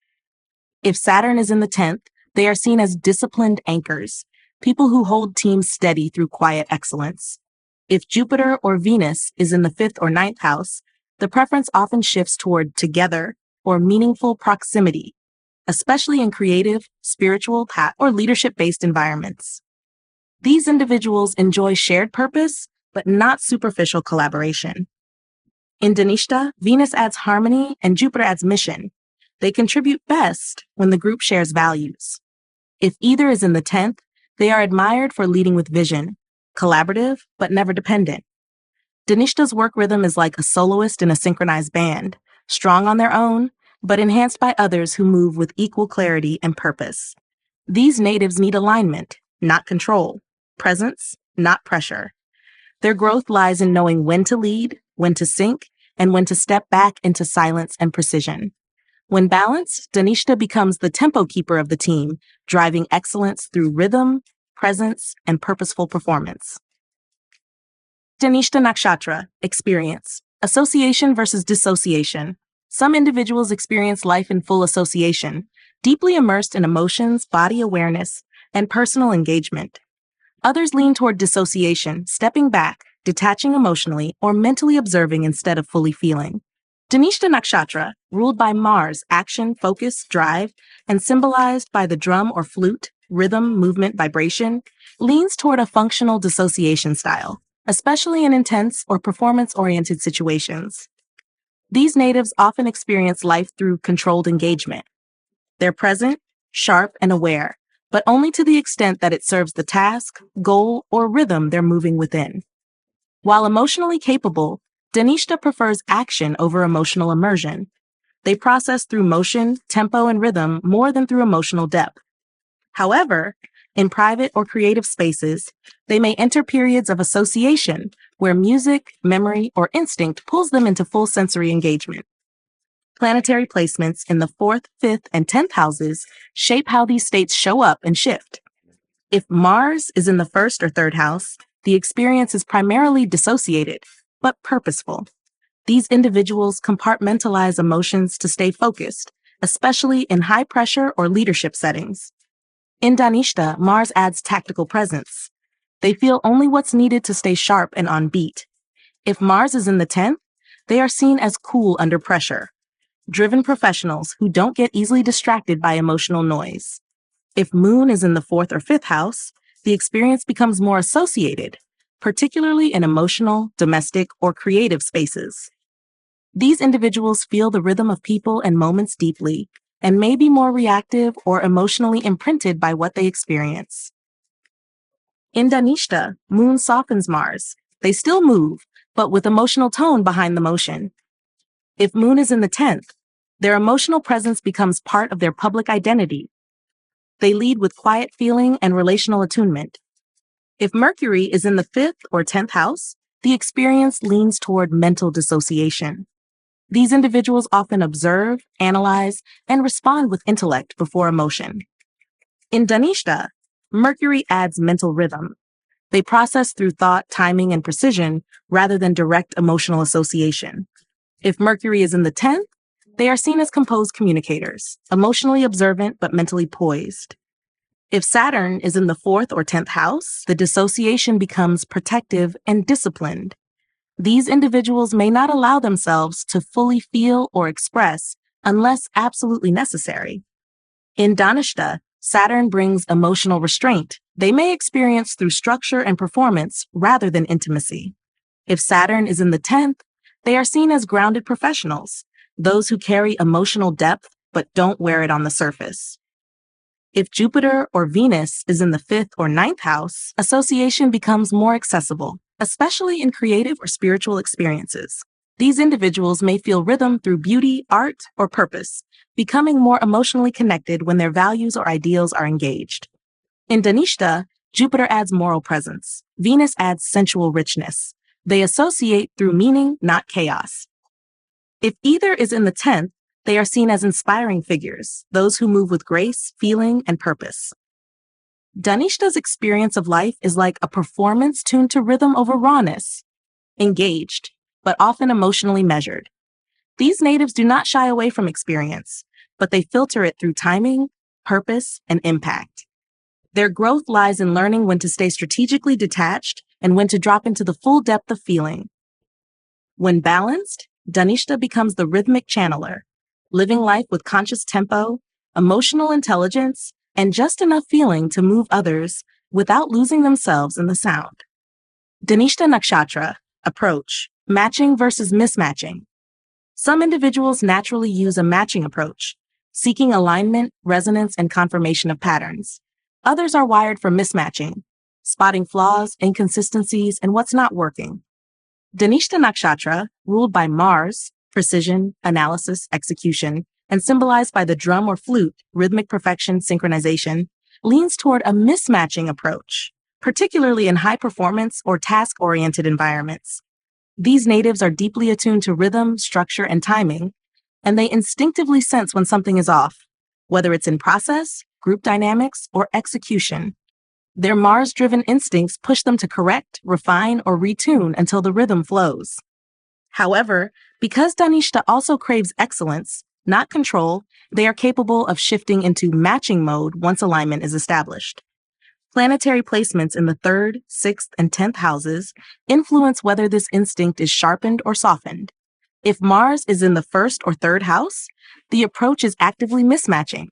If Saturn is in the 10th, they are seen as disciplined anchors, people who hold teams steady through quiet excellence. If Jupiter or Venus is in the 5th or 9th house, the preference often shifts toward together or meaningful proximity, especially in creative, spiritual, or leadership-based environments. These individuals enjoy shared purpose, but not superficial collaboration. In Dhanishta, Venus adds harmony and Jupiter adds mission. They contribute best when the group shares values. If either is in the 10th, they are admired for leading with vision, collaborative, but never dependent. Dhanishta's work rhythm is like a soloist in a synchronized band, strong on their own, but enhanced by others who move with equal clarity and purpose. These natives need alignment, not control, presence, not pressure. Their growth lies in knowing when to lead, when to sync, and when to step back into silence and precision. When balanced, Dhanishta becomes the tempo keeper of the team, driving excellence through rhythm, presence, and purposeful performance. Dhanishta Nakshatra, experience, association versus dissociation. Some individuals experience life in full association, deeply immersed in emotions, body awareness, and personal engagement. Others lean toward dissociation, stepping back, detaching emotionally, or mentally observing instead of fully feeling. Dhanishta Nakshatra, ruled by Mars, action, focus, drive, and symbolized by the drum or flute, rhythm, movement, vibration, leans toward a functional dissociation style, especially in intense or performance-oriented situations. These natives often experience life through controlled engagement. They're present, sharp, and aware, but only to the extent that it serves the task, goal, or rhythm they're moving within. While emotionally capable, Dhanishta prefers action over emotional immersion. They process through motion, tempo, and rhythm more than through emotional depth. However, in private or creative spaces, they may enter periods of association where music, memory, or instinct pulls them into full sensory engagement. Planetary placements in the 4th, 5th, and 10th houses shape how these states show up and shift. If Mars is in the 1st or 3rd house, the experience is primarily dissociated, but purposeful. These individuals compartmentalize emotions to stay focused, especially in high-pressure or leadership settings. In Dhanishta, Mars adds tactical presence. They feel only what's needed to stay sharp and on beat. If Mars is in the 10th, they are seen as cool under pressure, driven professionals who don't get easily distracted by emotional noise. If Moon is in the 4th or 5th house, the experience becomes more associated, particularly in emotional, domestic, or creative spaces. These individuals feel the rhythm of people and moments deeply, and may be more reactive or emotionally imprinted by what they experience. In Dhanishta, Moon softens Mars. They still move, but with emotional tone behind the motion. If Moon is in the 10th, their emotional presence becomes part of their public identity. They lead with quiet feeling and relational attunement. If Mercury is in the 5th or 10th house, the experience leans toward mental dissociation. These individuals often observe, analyze, and respond with intellect before emotion. In Dhanishta, Mercury adds mental rhythm. They process through thought, timing, and precision rather than direct emotional association. If Mercury is in the 10th, they are seen as composed communicators, emotionally observant but mentally poised. If Saturn is in the 4th or 10th house, the dissociation becomes protective and disciplined. These individuals may not allow themselves to fully feel or express unless absolutely necessary. In Dhanishta, Saturn brings emotional restraint. They may experience through structure and performance rather than intimacy. If Saturn is in the 10th, they are seen as grounded professionals, those who carry emotional depth but don't wear it on the surface. If Jupiter or Venus is in the 5th or 9th house, association becomes more accessible, especially in creative or spiritual experiences. These individuals may feel rhythm through beauty, art, or purpose, becoming more emotionally connected when their values or ideals are engaged. In Dhanishta, Jupiter adds moral presence. Venus adds sensual richness. They associate through meaning, not chaos. If either is in the 10th, they are seen as inspiring figures, those who move with grace, feeling, and purpose. Dhanishta's experience of life is like a performance tuned to rhythm over rawness, engaged, but often emotionally measured. These natives do not shy away from experience, but they filter it through timing, purpose, and impact. Their growth lies in learning when to stay strategically detached and when to drop into the full depth of feeling. When balanced, Dhanishta becomes the rhythmic channeler, living life with conscious tempo, emotional intelligence, and just enough feeling to move others without losing themselves in the sound. Dhanishta Nakshatra, approach, matching versus mismatching. Some individuals naturally use a matching approach, seeking alignment, resonance, and confirmation of patterns. Others are wired for mismatching, spotting flaws, inconsistencies, and what's not working. Dhanishta Nakshatra, ruled by Mars, precision, analysis, execution, and symbolized by the drum or flute, rhythmic perfection, synchronization, leans toward a mismatching approach, particularly in high-performance or task-oriented environments. These natives are deeply attuned to rhythm, structure, and timing, and they instinctively sense when something is off, whether it's in process, group dynamics, or execution. Their Mars-driven instincts push them to correct, refine, or retune until the rhythm flows. However, because Dhanishta also craves excellence, not control, they are capable of shifting into matching mode once alignment is established. Planetary placements in the 3rd, 6th, and 10th houses influence whether this instinct is sharpened or softened. If Mars is in the 1st or 3rd house, the approach is actively mismatching.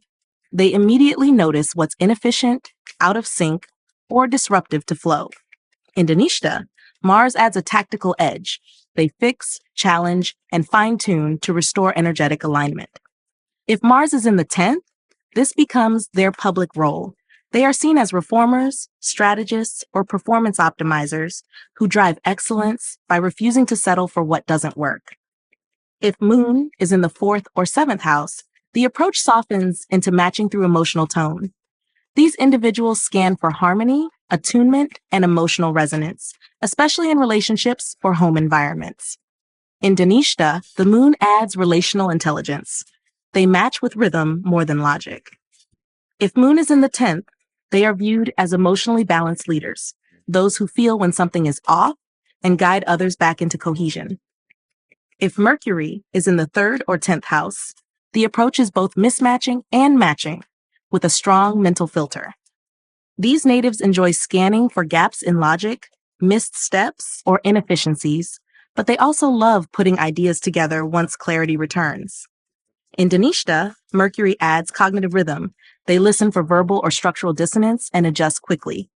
They immediately notice what's inefficient, out of sync, or disruptive to flow. In Dhanishta, Mars adds a tactical edge. They fix, challenge, and fine-tune to restore energetic alignment. If Mars is in the 10th, this becomes their public role. They are seen as reformers, strategists, or performance optimizers who drive excellence by refusing to settle for what doesn't work. If Moon is in the 4th or 7th house, the approach softens into matching through emotional tone. These individuals scan for harmony, attunement, and emotional resonance, especially in relationships or home environments. In Dhanishta, the moon adds relational intelligence. They match with rhythm more than logic. If moon is in the 10th, they are viewed as emotionally balanced leaders, those who feel when something is off and guide others back into cohesion. If Mercury is in the 3rd or 10th house, the approach is both mismatching and matching, with a strong mental filter. These natives enjoy scanning for gaps in logic, missed steps, or inefficiencies, but they also love putting ideas together once clarity returns. In Dhanishta, Mercury adds cognitive rhythm. They listen for verbal or structural dissonance and adjust quickly.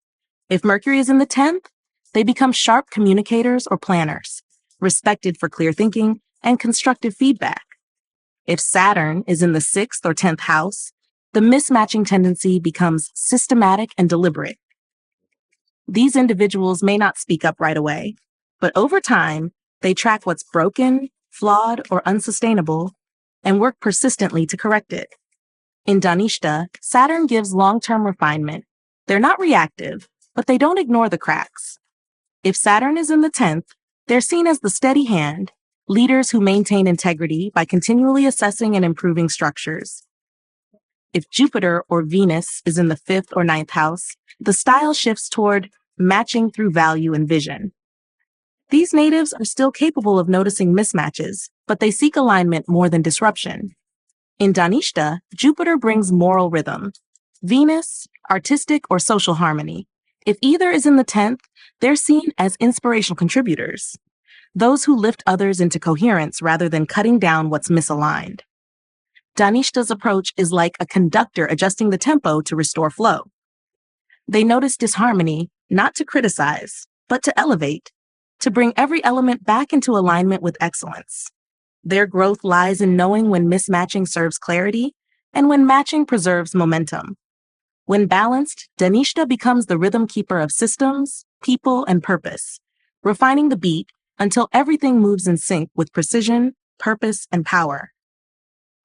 If Mercury is in the 10th, they become sharp communicators or planners, respected for clear thinking and constructive feedback. If Saturn is in the 6th or 10th house, the mismatching tendency becomes systematic and deliberate. These individuals may not speak up right away, but over time, they track what's broken, flawed, or unsustainable and work persistently to correct it. In Dhanishta, Saturn gives long-term refinement. They're not reactive, but they don't ignore the cracks. If Saturn is in the 10th, they're seen as the steady hand, leaders who maintain integrity by continually assessing and improving structures. If Jupiter or Venus is in the 5th or 9th house, the style shifts toward matching through value and vision. These natives are still capable of noticing mismatches, but they seek alignment more than disruption. In Dhanishta, Jupiter brings moral rhythm. Venus, artistic or social harmony. If either is in the 10th, they're seen as inspirational contributors, those who lift others into coherence rather than cutting down what's misaligned. Dhanishta's approach is like a conductor adjusting the tempo to restore flow. They notice disharmony, not to criticize, but to elevate, to bring every element back into alignment with excellence. Their growth lies in knowing when mismatching serves clarity and when matching preserves momentum. When balanced, Dhanishta becomes the rhythm keeper of systems, people, and purpose, refining the beat until everything moves in sync with precision, purpose, and power.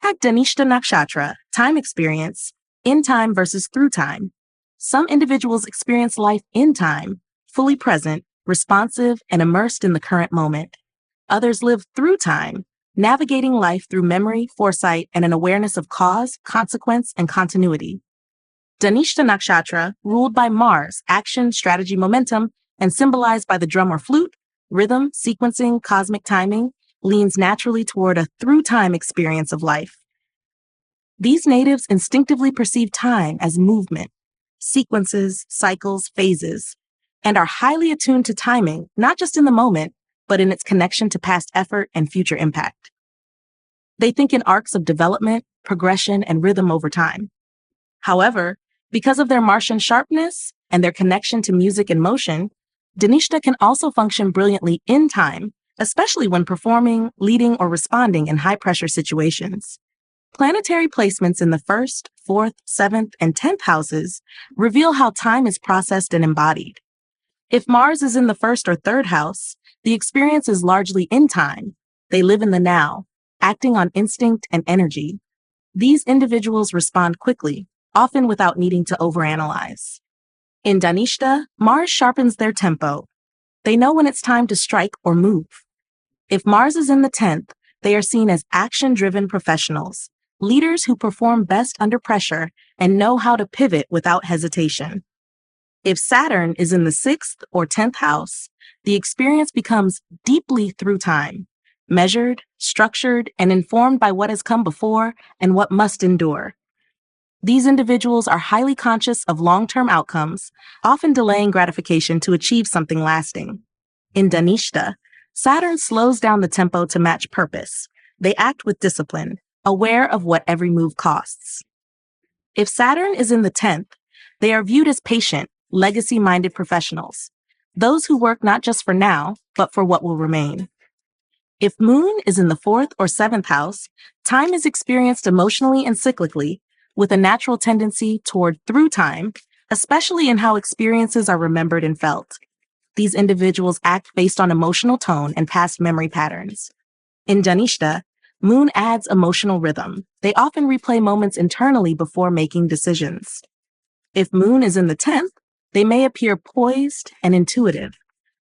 At Dhanishta Nakshatra, time experience, in time versus through time. Some individuals experience life in time, fully present, responsive, and immersed in the current moment. Others live through time, navigating life through memory, foresight, and an awareness of cause, consequence, and continuity. Dhanishta Nakshatra, ruled by Mars, action, strategy, momentum, and symbolized by the drum or flute, rhythm, sequencing, cosmic timing, leans naturally toward a through-time experience of life. These natives instinctively perceive time as movement, sequences, cycles, phases, and are highly attuned to timing, not just in the moment, but in its connection to past effort and future impact. They think in arcs of development, progression, and rhythm over time. However, because of their Martian sharpness and their connection to music and motion, Dhanishta can also function brilliantly in time, especially when performing, leading, or responding in high-pressure situations. Planetary placements in the 1st, 4th, 7th, and 10th houses reveal how time is processed and embodied. If Mars is in the 1st or 3rd house, the experience is largely in time. They live in the now, acting on instinct and energy. These individuals respond quickly, often without needing to overanalyze. In Dhanishta, Mars sharpens their tempo. They know when it's time to strike or move. If Mars is in the 10th, they are seen as action-driven professionals, leaders who perform best under pressure and know how to pivot without hesitation. If Saturn is in the 6th or 10th house, the experience becomes deeply through time, measured, structured, and informed by what has come before and what must endure. These individuals are highly conscious of long-term outcomes, often delaying gratification to achieve something lasting. In Dhanishta, Saturn slows down the tempo to match purpose. They act with discipline, aware of what every move costs. If Saturn is in the 10th, they are viewed as patient, legacy-minded professionals, those who work not just for now, but for what will remain. If Moon is in the 4th or 7th house, time is experienced emotionally and cyclically, with a natural tendency toward through time, especially in how experiences are remembered and felt. These individuals act based on emotional tone and past memory patterns. In Dhanishta, Moon adds emotional rhythm. They often replay moments internally before making decisions. If Moon is in the 10th, they may appear poised and intuitive,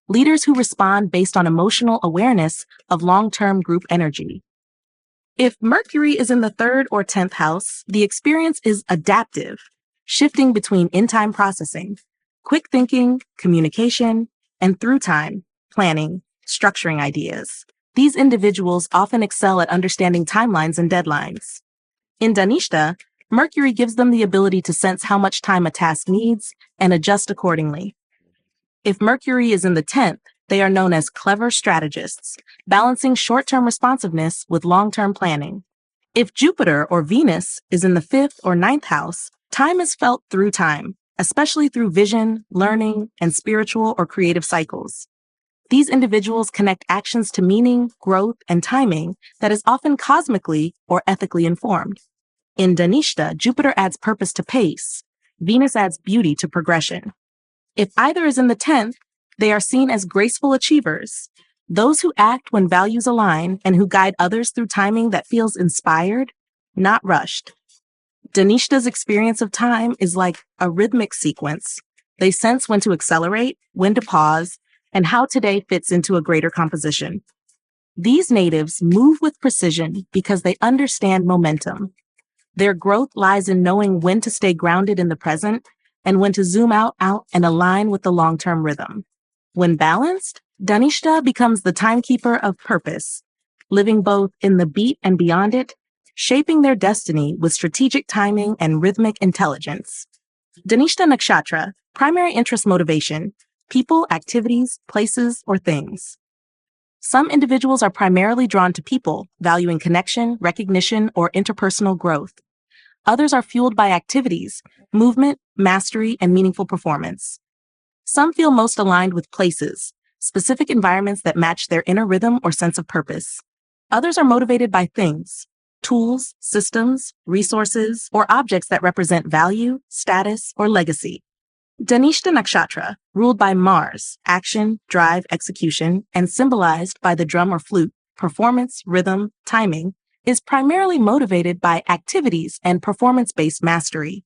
leaders who respond based on emotional awareness of long-term group energy. If Mercury is in the 3rd or 10th house, the experience is adaptive, shifting between in-time processing, quick thinking, communication, and through time, planning, structuring ideas. These individuals often excel at understanding timelines and deadlines. In Dhanishta, Mercury gives them the ability to sense how much time a task needs and adjust accordingly. If Mercury is in the 10th, they are known as clever strategists, balancing short-term responsiveness with long-term planning. If Jupiter or Venus is in the 5th or 9th house, time is felt through time, especially through vision, learning, and spiritual or creative cycles. These individuals connect actions to meaning, growth, and timing that is often cosmically or ethically informed. In Dhanishta, Jupiter adds purpose to pace. Venus adds beauty to progression. If either is in the 10th, they are seen as graceful achievers, those who act when values align and who guide others through timing that feels inspired, not rushed. Dhanishta's experience of time is like a rhythmic sequence. They sense when to accelerate, when to pause, and how today fits into a greater composition. These natives move with precision because they understand momentum. Their growth lies in knowing when to stay grounded in the present and when to zoom out and align with the long-term rhythm. When balanced, Dhanishta becomes the timekeeper of purpose, living both in the beat and beyond it, shaping their destiny with strategic timing and rhythmic intelligence. Dhanishta Nakshatra, primary interest motivation, people, activities, places, or things. Some individuals are primarily drawn to people, valuing connection, recognition, or interpersonal growth. Others are fueled by activities, movement, mastery, and meaningful performance. Some feel most aligned with places, specific environments that match their inner rhythm or sense of purpose. Others are motivated by things, tools, systems, resources, or objects that represent value, status, or legacy. Dhanishta Nakshatra, ruled by Mars, action, drive, execution, and symbolized by the drum or flute, performance, rhythm, timing, is primarily motivated by activities and performance-based mastery.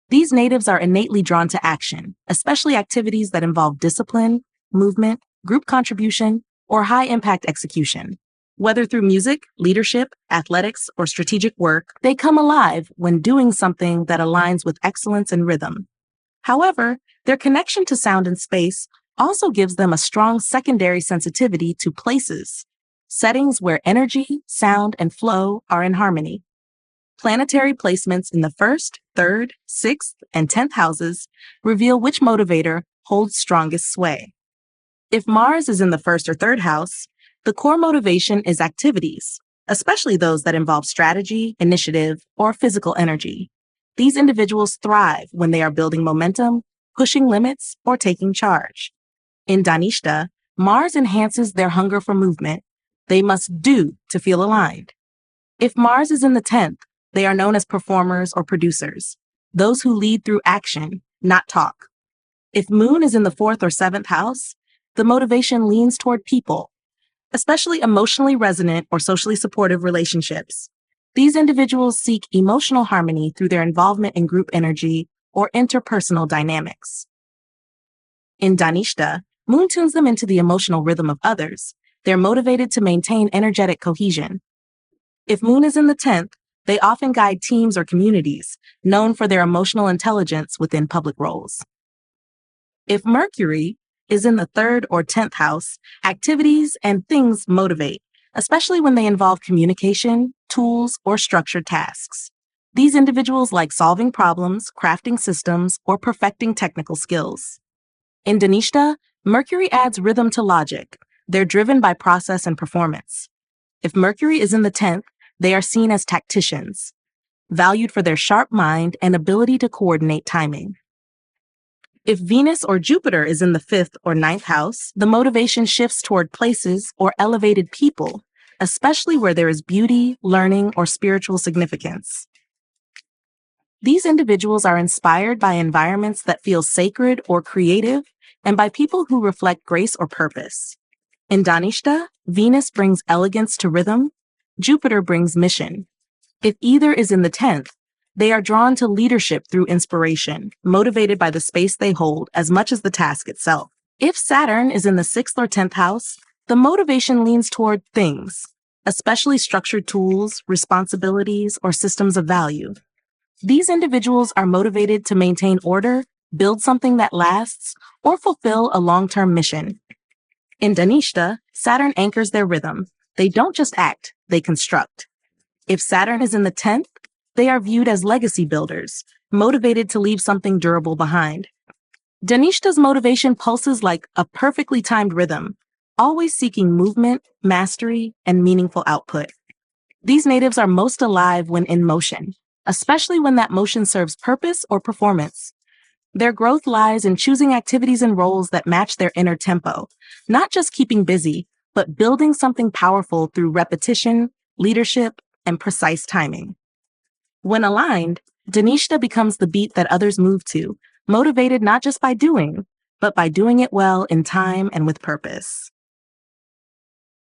These natives are innately drawn to action, especially activities that involve discipline, movement, group contribution, or high-impact execution. Whether through music, leadership, athletics, or strategic work, they come alive when doing something that aligns with excellence and rhythm. However, their connection to sound and space also gives them a strong secondary sensitivity to places, settings where energy, sound, and flow are in harmony. Planetary placements in the 1st, 3rd, 6th, and 10th houses reveal which motivator holds strongest sway. If Mars is in the 1st or 3rd house, the core motivation is activities, especially those that involve strategy, initiative, or physical energy. These individuals thrive when they are building momentum, pushing limits, or taking charge. In Dhanishta, Mars enhances their hunger for movement. They must do to feel aligned. If Mars is in the 10th, they are known as performers or producers, those who lead through action, not talk. If Moon is in the 4th or 7th house, the motivation leans toward people, especially emotionally resonant or socially supportive relationships. These individuals seek emotional harmony through their involvement in group energy or interpersonal dynamics. In Dhanishta, Moon tunes them into the emotional rhythm of others. They're motivated to maintain energetic cohesion. If Moon is in the 10th, they often guide teams or communities, known for their emotional intelligence within public roles. If Mercury is in the 3rd or 10th house, activities and things motivate, especially when they involve communication, tools, or structured tasks. These individuals like solving problems, crafting systems, or perfecting technical skills. In Dhanishta, Mercury adds rhythm to logic. They're driven by process and performance. If Mercury is in the 10th, they are seen as tacticians, valued for their sharp mind and ability to coordinate timing. If Venus or Jupiter is in the 5th or 9th house, the motivation shifts toward places or elevated people, especially where there is beauty, learning, or spiritual significance. These individuals are inspired by environments that feel sacred or creative, and by people who reflect grace or purpose. In Dhanishta, Venus brings elegance to rhythm, Jupiter brings mission. If either is in the 10th, they are drawn to leadership through inspiration, motivated by the space they hold as much as the task itself. If Saturn is in the 6th or 10th house, the motivation leans toward things, especially structured tools, responsibilities, or systems of value. These individuals are motivated to maintain order, build something that lasts, or fulfill a long-term mission. In Dhanishta, Saturn anchors their rhythm. They don't just act, they construct. If Saturn is in the 10th, they are viewed as legacy builders, motivated to leave something durable behind. Dhanishta's motivation pulses like a perfectly timed rhythm, always seeking movement, mastery, and meaningful output. These natives are most alive when in motion, especially when that motion serves purpose or performance. Their growth lies in choosing activities and roles that match their inner tempo, not just keeping busy, but building something powerful through repetition, leadership, and precise timing. When aligned, Dhanishta becomes the beat that others move to, motivated not just by doing, but by doing it well in time and with purpose.